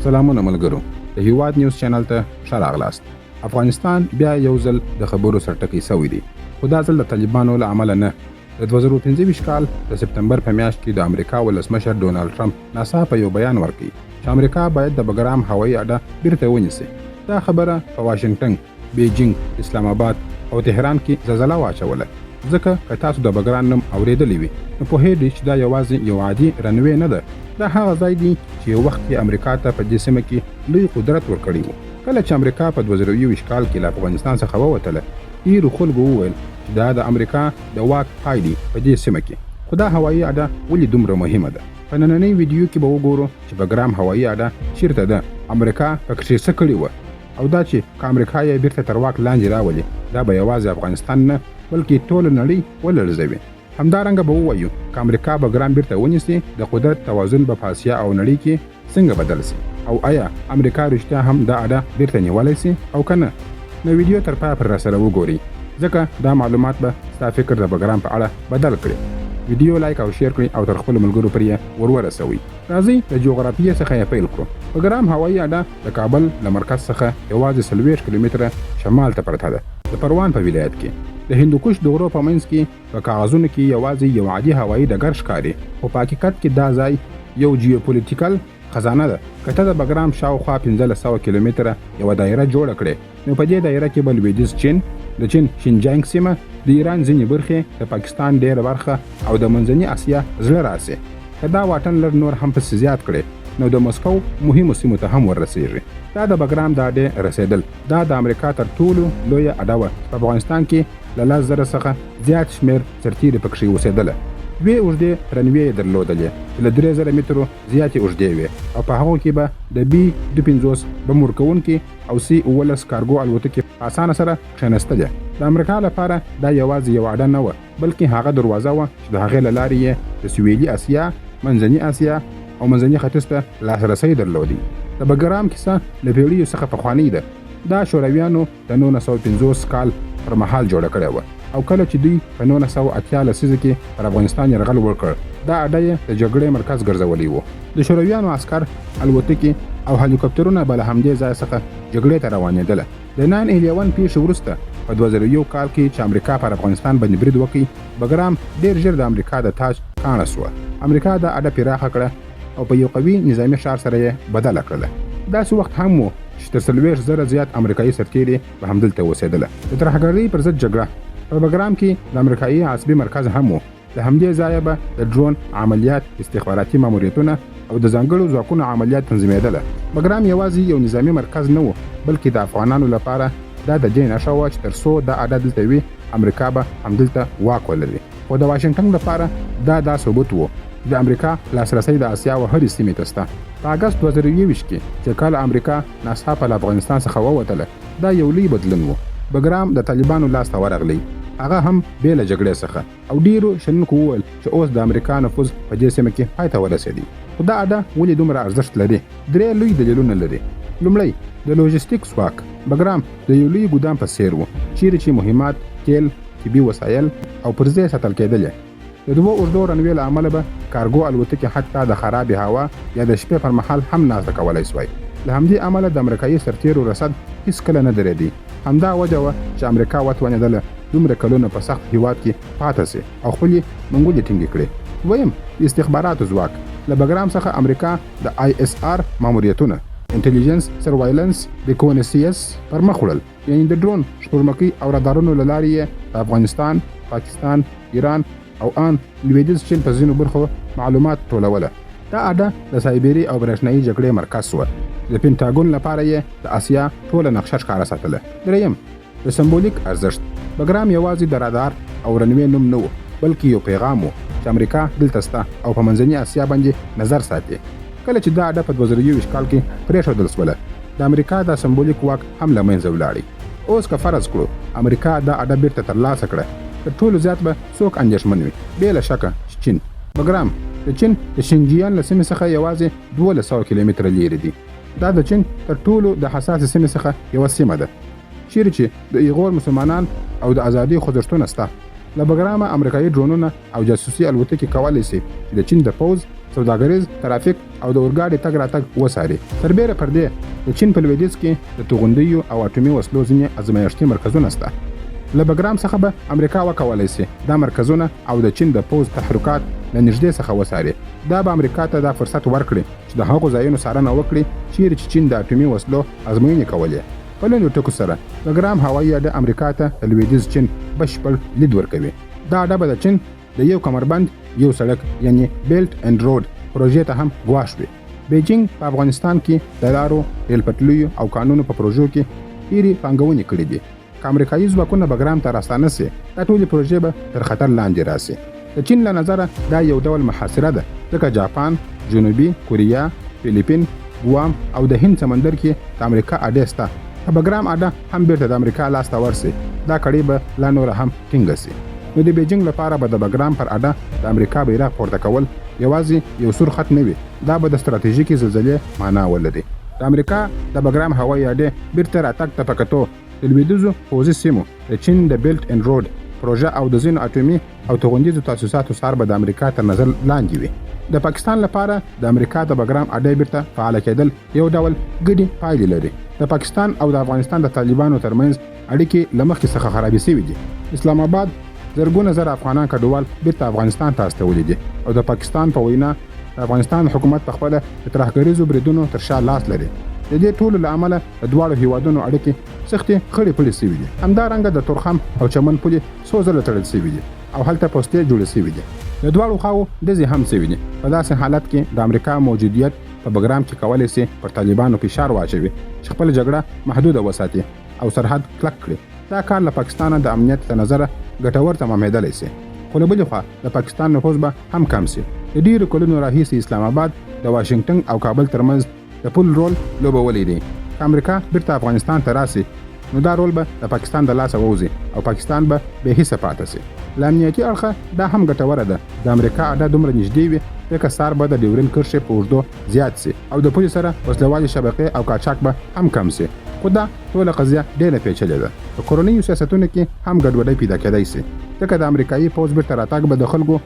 سلامونه ملګرو د هیواد نیوز چینل ته ښه راغلاست. افغانستان بیا یو ځل د خبرو سرټکی سوی دی، خو دا ځل د طالبانو له امله نه. د 2015 کال د سپتمبر په میاشت کې د امریکا ولسمشر ډونالد ټرمپ ناڅاپه یو بیان ورکړ چې امریکا باید د بګرام هوایي اډه بیرته ونیسي. دا خبره په واشنگټن، بیجینګ، اسلام آباد او تهران کې زلزله واچوله، ځکه که تاسو د بګرام نوم اورېدلی وي نو پوهېږئ چې دا یوازې یو عادي رنوی نه ده. دا هغه ځای دی چې یو وخت کې امریکا ته په دې سیمه کې لوی قدرت ورکړی و. کله چې امریکا په 2021 کال کې له افغانستان څخه ووتله، ډېرو خلکو وویل چې دا د امریکا د واک پای دی په دې سیمه کې. خو دا هوایي اډه ولې دومره مهمه ده؟ په نننۍ ویډیو کې به وګورو چې بګرام هوایي اډه چیرته ده، امریکا پکې څه کړي وه، او دا چې که امریکا یې بیرته تر واک لاندې راولي، دا به یوازې افغانستان نه بلکې ټوله نړۍ ولړزوي. همدارنګه به ووایو که امریکا بګرام بیرته ونیسي، د قدرت توازن به په اسیا او نړۍ کې څنګه بدل سي، او آیا امریکا رښتیا هم دا اډه بیرته نیولی سي او که نه. نو ویډیو تر پایه پر راسره وګورئ، ځکه دا معلومات به ستا فکر د بګرام په اړه بدل کړي. ویډیو لایک او شیر کړئ او تر خپلو ملګرو پرې یې ورورسوئ. راځئ د جغرافیې څخه یې پیل کړو. بګرام هوایي اډه د کابل له مرکز څخه یوازې 40 کیلومتره شمال ته پرته ده، د پروان په ولایت کې. د هندوکش د غرو په منځ کې په کاغذونو کې یوازې یو عادي هوایي ډګر ښکاري، خو په حقیقت کې دا ځای یو جیوپولیټیکل خزانه ده. که ته د بګرام شاوخوا 1500 کیلومتره یوه دایره جوړه کړې، نو په دې دایره کې به لویدیځ چین، د چین شینجانګ سیمه، د ایران ځینې برخې، د پاکستان ډېره برخه او د منځني اسیا زړه راسي. که دا واټن لږ نور هم پسې زیات کړي، نو د مسکو مهمو سیمو ته هم ورسیږي. دا د بګرام د اډې رسیدل، دا د امریکا تر ټولو لویه اډه وه. په افغانستان کې له 10,000 څخه زیات شمېر سرتیرې پکښې اوسېدله. دوې اوږدې رنوې یې درلودلې چې له 3000 مترو زیاتې اوږدې وې، او په هغو کې به د B-52 بم ورکوونکي او C-19 کارګو الوتکې په اسانه سره کښېنستلې. د امریکا لپاره دا یوازې یو اډه نه وه، بلکې هغه دروازه وه چې د هغې له لارې یې د سویلي اسیا، منځني اسیا او منځني ختیځ ته لاسرسی درلودی. د بګرام کیسه له پیړیو څخه پخوانۍ ده. دا شورویانو د 1950 کال پر مهال جوړه کړې وه، او کله چې دوی په 1980 لسیزه کې پر افغانستان یرغل وکړ، دا اډه یې د جګړې مرکز ګرځولی و. د شورویانو عسکر، الوتکې او هلیکوپټرونه به له همدې ځای څخه جګړې ته روانېدله. د 9/11 پیښې وروسته په 2001 کال کې چې امریکا پر افغانستان باندې برید وکړ، بګرام ډېر ژر د امریکا د تاج کاڼه سوه. امریکا دا اډه پراخه کړه او په یو قوي نظامي ښار سره یې بدله کړله. داسې وخت هم و چې تر 40,000 زیات امریکایي سرتیرې به همدلته اوسېدله. د ترهګرۍ پر ضد جګړه په بګرام کې د امریکایي عصبي مرکز هم و. د همدې ځایه به د ډرون عملیات، استخباراتي ماموریتونه او د ځانګړو ځواکونو عملیات تنظیمېدله. بګرام یوازې یو نظامي مرکز نه و، بلکې د افغانانو لپاره دا د دې نښه وه چې تر څو دا اډه دلته وي، امریکا به همدلته واک ولري. خو د واشنګټن لپاره دا ثبوت و د امریکا لاسرسی د اسیا و هرې سیمې ته سته. په اګست 2021 کې چې کله امریکا ناڅاپه له افغانستان څخه ووتله، دا یو لوی بدلون و. بګرام د طالبانو لاس ته ورغلی، هغه هم بې له جګړې څخه، او ډېرو شنونکو وویل چې اوس د امریکا نفوذ په دې سیمه کې پای ته ورسېدی. خو دا اډه ولې دومره ارزښت لري؟ 3 لوی دلیلونه لري. لومړی، د لوژستیک ځواک. بګرام د یو لوی ګودام په څېر و، چیرې چې مهمات، تیل، طبي وسایل او پرزې ساتل کېدلې. د 2 اوږدو رنوې له امله به کارګو الوتکې حتی د خرابې هوا یا د شپې پر مهال هم ناسته کولی سوای. له همدې امله د امریکایي سرتیرو رسد هیڅکله نه درېدی. همدا وجه وه چې امریکا وتوانېدله دومره کلونه په سخت هیواد کې پاته سي او خپلې منګولې ټینګې کړې. دویم، د استخباراتو ځواک. له بګرام څخه امریکا د ISR ماموریتونه، انټیلیجنس سروایلنس ریکونیسیس پر مخ وړل، یعنې د ډرون، شپږمکۍ او رادارونو له لارې یې د افغانستان، پاکستان، ایران او ان لویدیځ چین په ځینو برخو معلومات ټولوله. دا اډه د سایبري او برېښنایي جګړې مرکز وه. د پینټاګون لپاره یې د اسیا ټوله نقشه ښکاره ساتله. دریم، د سمبولیک ارزښت. بګرام یوازې د رادار او رنوې نوم نه و، بلکې یو پیغام و چې امریکا دلته سته او په منځني اسیا باندې نظر ساتي. کله چې دا اډه په 2021 کال کې پرېښودل سوله، د امریکا دا سمبولیک واک هم له منځه ولاړی. اوس که فرض کړو امریکا دا اډه بیرته ترلاسه کړه، تر ټولو زیات به څوک اندېښمن وي؟ بې له شکه چې چین. بګرام د چین د شینجیان له سیمې څخه یوازې 1200 کیلومتره لیرې دی. دا د چین تر ټولو د حساسې سیمې څخه یوه سیمه ده، چیرې چې د ایغور مسلمانان او د ازادۍ خوځښتونه سته. له بګرامه امریکایي ډرونونه او جاسوسي الوتکې کولی سي چې د چین د پوځ سوداګریز ترافیک او د اورګاډي تګ راتګ وڅاري. سربیره پر دې د چین په لویدیځ کې د توغندیو او اټومي وسلو ځینې ازمایښتي مرکزونه شته. له بګرام څخه به امریکا وکولای شي دا مرکزونه او د چین د پوز تحرکات له نږدې څخه وڅاري. دا به امریکا ته دا فرصت ورکړي چې د هغو ځایونو څارنه وکړي چیرې چې چین د اټومي وسلو ازموینې کولې. په لنډو ټکو سره بګرام هوایي اډه امریکا ته د لویدیځ چین بشپړ لید ورکوي. دا اډه به د چین د یو کمربند یو سړک یعنی بیلټ اینډ روډ پروژې ته هم ګواښ وي. بیجینګ په افغانستان کې د لارو، ریل پټلیو او کانونو په پروژو کې ډېرې پانګونې کړې دي. که امریکایي ځواکونه بګرام ته راستانه سي دا ټولې پروژې به تر خطر لاندې راسي. د چین له نظره دا یو ډول محاصره ده ځکه جاپان، جنوبي کوریا، فیلیپین، ګوام او د هند سمندر کې د امریکا اډې شته. که بګرام اډه هم بیرته د امریکا لاس ته ورسي دا کړۍ به لا نوره هم ټینګه سي. نو د بیجینګ لپاره به د بګرام پر اډه د امریکا بیرغ پورته کول یوازې یو سور خط نه وي، دا به د ستراتیژیکي زلزلې معنا ولري. د امریکا د بګرام هوایي اډې بیرته راتګ ته په کتو د لویدیځو پوځي سیمو د چین د بیلټ اینډ روډ پروژه او د ځینو اټومي او توغندیزو تاسیساتو څار به د امریکا تر نظر لاندې وي. د پاکستان لپاره د امریکا د بګرام اډې بیرته فعال کېدل یو ډول ګډې پایلې لري. د پاکستان او د افغانستان د طالبانو ترمنځ اړیکې له مخکې څخه خرابې شوې دي. اسلام آباد زرګونه زر افغانان کډوال بیرته افغانستان ته استولي دي او د پاکستان په وینا د افغانستان حکومت په خپله د ترهګریزو بریدونو تر شا لاس لري. د دې ټولو له امله د دواړو هیوادونو اړیکې سختې خړې پړې شوې دي. همدارنګه د تورخم او چمن پولې څو ځله تړل شوي دي او هلته پوستې جوړې شوي دي. د دواړو خواو ډزې هم شوي دي. په داسې حالت کې د امریکا موجودیت په بګرام کې کولی شي پر طالبانو فشار واچوي چې خپله جګړه محدوده وساتي او سرحد کلک کړي. دا کار له پاکستانه د امنیت له نظره ګټور تمامېدلی شي. خو له بلې خوا د پاکستان نفوذ به هم کم شي. د ډېرو کلونو راهیسې اسلام آباد د واشنګټن او کابل ترمنځ د پل رول لوبولی دی. که امریکا بیرته افغانستان ته راسي نو دا رول به د پاکستان د لاسه ووځي او پاکستان به بې حسه پاتې شي. له امنیتي اړخه دا هم ګټوره ده. د امریکا اډه دومره نږدې وي ځکه سار به د ډیورین کرښې په اوږدو زیات شي او د پولې سره وسلوالې شبکې او قاچاق به هم کم شي. خو دا ټوله قضیه ډېره پیچلې ده. په کورنیو سیاستونو کې هم ګډوډۍ پیدا کېدای شي ځکه د امریکایي پوځ بیرته راتګ به د خلکو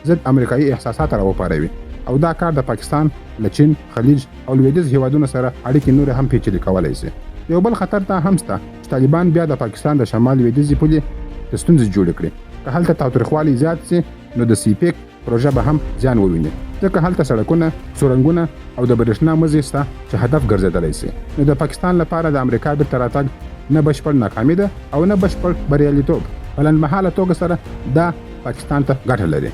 ضد امریکایي احساسات راوپاروي او دا کار د پاکستان له چین، خلیج او لویدیځ هیوادونو سره اړیکې نورې هم پیچلې کولی شي. یو بل خطر دا هم شته چې طالبان بیا د پاکستان د شمال لویدیځې پولې د ستونزې جوړې کړي. که هلته تاوتریخوالی زیات شي نو د سی پیک پروژه به هم زیان وویني ځکه هلته سړکونه، سورنګونه او د برېښنا مزي شته چې هدف ګرځېدلی شي. نو د پاکستان لپاره د امریکا بیرته راتګ نه بشپړ ناکامي ده او نه بشپړ بریالیتوب. په لنډمهاله توګه سره دا پاکستان ته ګټه لري.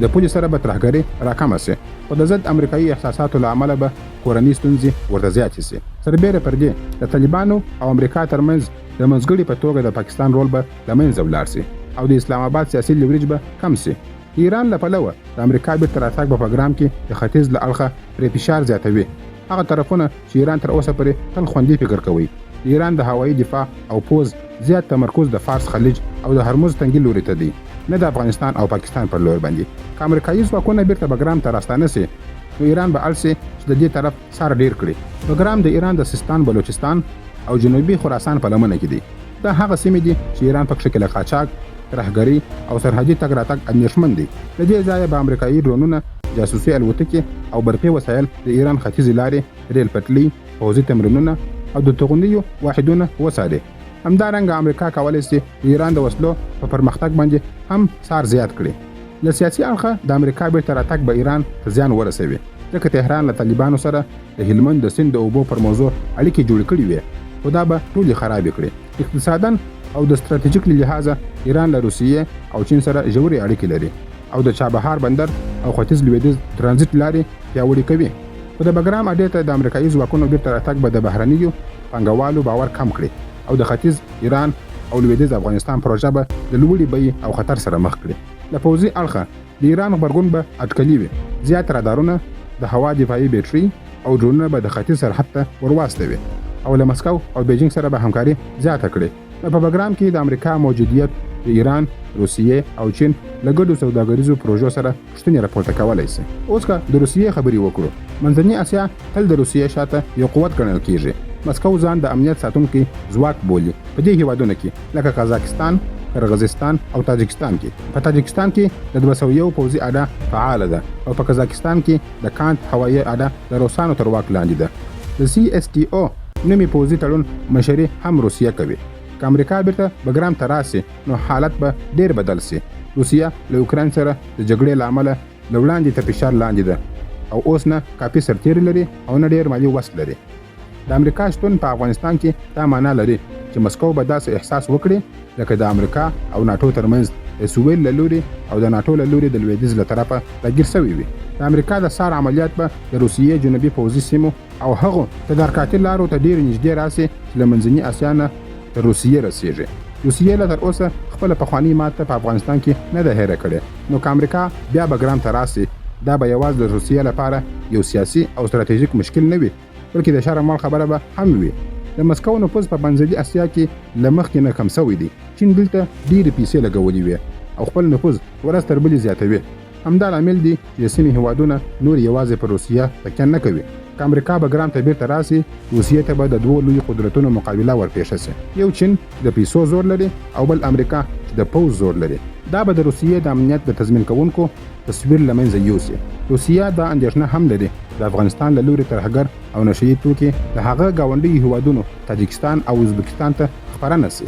د پولې سره به ترهګري راکمه شي خو د ضد امریکایي احساساتو له امله به کورني ستونزې ورته زیاتې شي. سربیره پر دې د طالبانو او امریکا ترمنځ د منځګړي په توګه د پاکستان رول به له منځه ولاړ شي او د اسلام آباد سیاسي لیوریج به کم شي. ایران له پلوه د امریکا بیرته راتګ په پروګرام کې د ختیځ له اړخه پرې فشار زیاتوي. هغه طرفونه چې ایران تر اوسه پورې تل خوندي فکر کوي. د ایران د هوایي دفاع او پوز زیات تمرکز د فارس خلیج او د هرمز تنګي لوري ته دی، نه د افغانستان او پاکستان پر لور باندې. که امریکایي ځواکونه بیرته بګرام ته راستانه سي نو ایران به اړ سي چې د دې طرف سار ډیر کړي. بګرام د ایران د سیستان، بلوچستان او جنوبي خراسان په لمنه کې دی. دا هغه سیمې دي چې ایران په شکل قاچاق، ترهګري او سرحدي تګ راتګ اندېښمن دي. د دې ځایه به امریکایي ډرونونه، جاسوسي الوتکې او برقي وسایل د ایران ختیځې لارې، ریل پټلۍ، پوځي تمرینونه او د توغندیو واحدونه وڅاري. همدارنګه امریکا کولی شي د ایران د وسلو په پرمختګ باندې هم سار زیات کړي. له سیاسي اړخه د امریکا بیرته راتګ به ایران ته زیان ورسوي ځکه تهران له طالبانو سره د هلمند د سیند د اوبو پر موضوع اړیکې جوړې کړې وې خو دا به ټولې خرابې کړي. اقتصاداً او د ستراتیژیک له لحاظه ایران له روسیې او چین سره ژورې اړیکې لري او د چابهار بندر او ختیځ لویدیځ ترانزیت لارې پیاوړې کوي. خو د بګرام اډې ته د امریکایي ځواکونو بیرته راتګ به د بهرنیو پانګوالو باور کم کړي او د ختیځ ایران او لویدیځ افغانستان پروژه به د لوړې بیې او خطر سره مخ کړي. له پوځي اړخه د ایران غبرګون به اټکلي وي. زیات رادارونه، د هوا دفاعي بیټرۍ او ډرونونه به د ختیځ سرحد ته ورواستوي او له مسکو او بیجینګ سره به همکاري زیاته کړي. په بګرام کې د امریکا موجودیت د ایران، روسیې او چین له ګډو سوداګریزو پروژو سره پوښتنې راپورته کولی شي. اوس که د روسیې خبرې وکړو، منځنۍ اسیا تل د روسیې شاته یو قوت ګڼل کیږي. مسکو ځان د امنیت ساتونکي ځواک بولي. په دې هیوادونو کې لکه قزاقستان، قرغیزستان او تاجکستان کې. په تاجکستان کې د 201 پوځي اډه فعال ده او په قزاقستان کې د کانت هوایي اډه د روسانو تر واک لاندې ده. د CSTO نومي پوځي تړون مشري هم روسیه کوي. که امریکا بیرته بګرام ته راسي نو حالت به ډیر بدل سي. روسیه له اوکراین سره د جګړې له امله له وړاندې ته فشار لاندې ده او اوس نه کافي سرتیري لري او نه ډیر مالي وس لري. د امریکا شتون په افغانستان کې دا معنا لري چې مسکو به داسې احساس وکړي لکه د امریکا او ناتو ترمنځ د سویل له لوري او د ناتو له لوري د لویدیځ له طرفه راګیر شوي وي. د امریکا د سار عملیات به د روسیې جنوبي پوځي سیمو او هغو تدارکاتي لارو ته ډیر نږدې راسي چې له منځني اسیا نه تر روسیې رسیږي. روسیې له تر اوسه خپله پخواني ماته په افغانستان کې نه ده هیره کړې. نو که امریکا بیا بګرام ته راسي دا به یوازې د روسیې لپاره یو سیاسي او ستراتیژیک مشکل نه وي بلکې د شر مال خبره به هم وي. د مسکو نفوذ په منځني اسیا کې له مخکې نه کم شوی دی. چین دلته ډېرې پیسې لګولې وي او خپل نفوذ ورځ تر بلې زیاتوي. همدا لامل دی چې د سیمې هیوادونه نور یوازې پر روسیه تکیه نه کوي. که امریکا بګرام ته بیرته راسي روسیې ته به د دوو لوی قدرتونو مقابله ورپېښه سي. یو چین د پیسو زور لري او بل امریکا چې د پوځ زور لري. دا به د روسیې د امنیت د تضمین کوونکو تصویر له منځه یوسي. روسیه دا اندېښنه هم لري د افغانستان له لوري ترهګر او نشهیي توکي د هغه ګاونډیو هیوادونو تاجکستان او ازبکستان ته خپاره نه سي.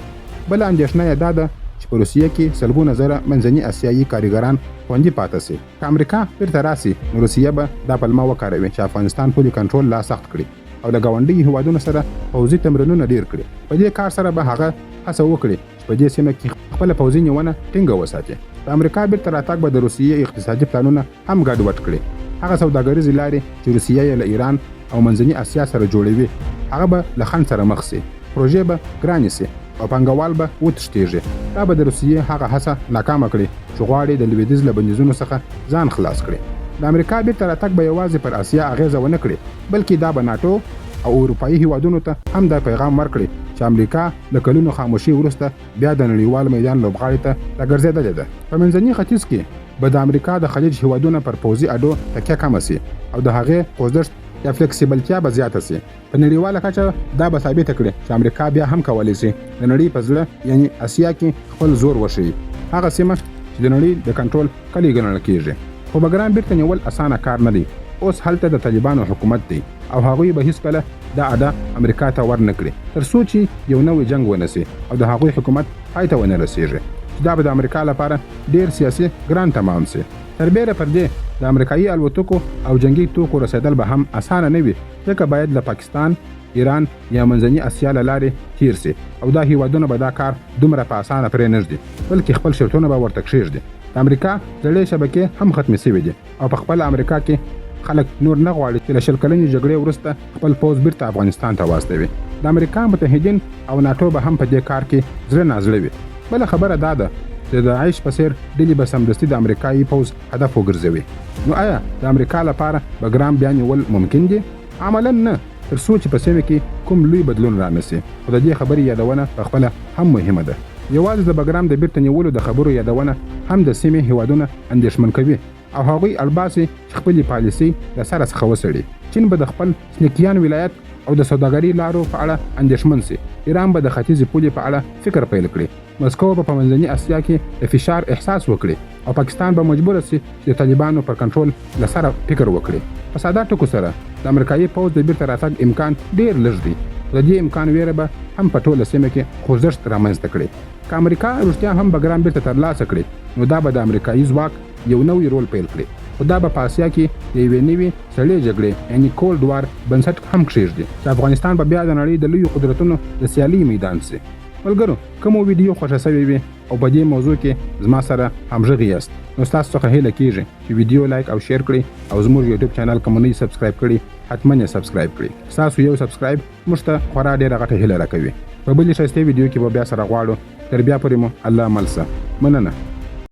بله اندېښنه یې دا ده چې په روسیه کې سلګونه زره منځني اسیایي کارګران خوندي پاتې سي. که امریکا بیرته راسي نو روسیه به دا پلمه وکاروي چې افغانستان پولي کنټرول لا سخت کړي او د ګاونډیو هیوادونو سره پوځي تمرینونه ډیر کړي. په دې کار سره به هغه هڅه وکړي چې په دې سیمه کې خپله پوځي نیونه ټینګه وساتي. د امریکا بیرته راتګ به د روسیې اقتصادي پلانونه هم ګډوډ کړي. هغه سوداګریزې لارې چې روسیه یې له ایران او منځني اسیا سره جوړوي هغه به له خنډ سره مخ سي. پروژې به ګرانې سي او پانګوال به وتښتېږي. دا به د روسیې هغه هڅه ناکامه کړي چې غواړي د لویدیځ له بندیزونو څخه ځان خلاص کړي. د امریکا بیرته راتګ به یوازې پر اسیا اغیزه ونه کړي بلکې دا به ناټو او اروپایي هیوادونو ته هم دا پیغام ورکړي چې امریکا له کلونو خاموشي وروسته بیا د نړیوال میدان لوبغاړي ته راګرځېدلې ده. په منځني ختیځ کې به د امریکا د خلیج هیوادونو پر پوځي اډو تکیه کمه سي او د هغې خوځښت یا فلیکسیبلتیا به زیاته سي. په نړیواله کچه دا به ثابته کړي چې امریکا بیا هم کولی سي د نړۍ په زړه یعنی اسیا کې خپل زور وښیي. هغه سیمه چې د نړۍ د کنټرول کلي ګڼل کېږي. خو بګرام بیرته نیول اسانه کار نه دی. اوس هلته د طالبانو حکومت دی او هغوی به هیڅکله دا اډه امریکا ته ور نه کړي تر څو چې یو نوی جنگ ونسي او د هغوی حکومت پای ته ونه رسیږي. دا به د امریکا لپاره ډیر سیاسي ګران تمام سي. تر بیره پر دې د امریکایي الوتکو او جنگي توکو رسیدل به هم اسانه نه وي ځکه باید له پاکستان، ایران یا منځني اسیا له لارې تیر سي او دا هیوادونه به دا کار دومره په اسانه پرې نږدي بلکې خپل شرطونه به ورته کښېږدي. د امریکا زړې شبکې هم ختمې سوي دي او په خپل امریکا کې خلک نور نه غواړي چې له 20 کلنې جګړې وروسته خپل پوځ بیرته افغانستان ته واستوي. د امریکا متحدین او ناټو به هم په دې کار کې زړه نازړه وي. بله خبره دا ده چې د داعش په څیر ډلې به سمدستي د امریکایي پوځ هدف وګرځوي. نو آیا د امریکا لپاره بګرام بیا نیول ممکن دي؟ عملاً نه، تر څو چې په سیمه کې کوم لوی بدلون رانسي. خو د دې خبرې یادونه په خپله هم مهمه ده. یوازې د بګرام د بیرته نیولو د خبرو یادونه هم د سیمې هیوادونه اندېښمن کوي او هغوی الباسي چې خپلې پالیسۍ له سره څخه وسړي. چین به د خپل سنکیان ولایت او د سوداګرۍ لارو په اړه اندېښمن سي. ایران به د ختیځې پولې په اړه فکر پیل کړي. مسکو به په منځني اسیا کې د فشار احساس وکړي او پاکستان به مجبور سي چې د طالبانو پر کنټرول له سره فکر وکړي. په ساده ټکو سره د امریکایي پوځ د بیرته راتګ امکان ډیر لږ دی. د دې امکان ویره به هم په ټوله سیمه کې خوځښت رامنځته کړي. که امریکا رښتیا هم بګرام بیرته ترلاسه کړي نو دا به د امریکایي ځواک یو نوی رول پیل کړي. خو دا به په اسیا کې د یوې نوې سړې جګړې یعنی کولډ وار بنسټ هم کښېږدي چې افغانستان به بیا د نړۍ د لویو قدرتونو د سیالۍ میدان سي. ملګرو، کومو ویډیو خوښه سوې وي او په دې موضوع کې زما سره همغږي یاست نو ستاسو څخه هیله کیږي چې ویډیو لایک او شیر کړئ او زموږ یوټیوب چینل کوم نه سبسکرایب کړئ حتما یې سبسکرایب کړئ. تاسو یو سبسکرایب موږ ته خورا ډیره غټه هیله راکوي. په بلې ښایسته ویډیو کې به بیا سره غواړو. تر بیا پورې مو الله مل شه. مننه.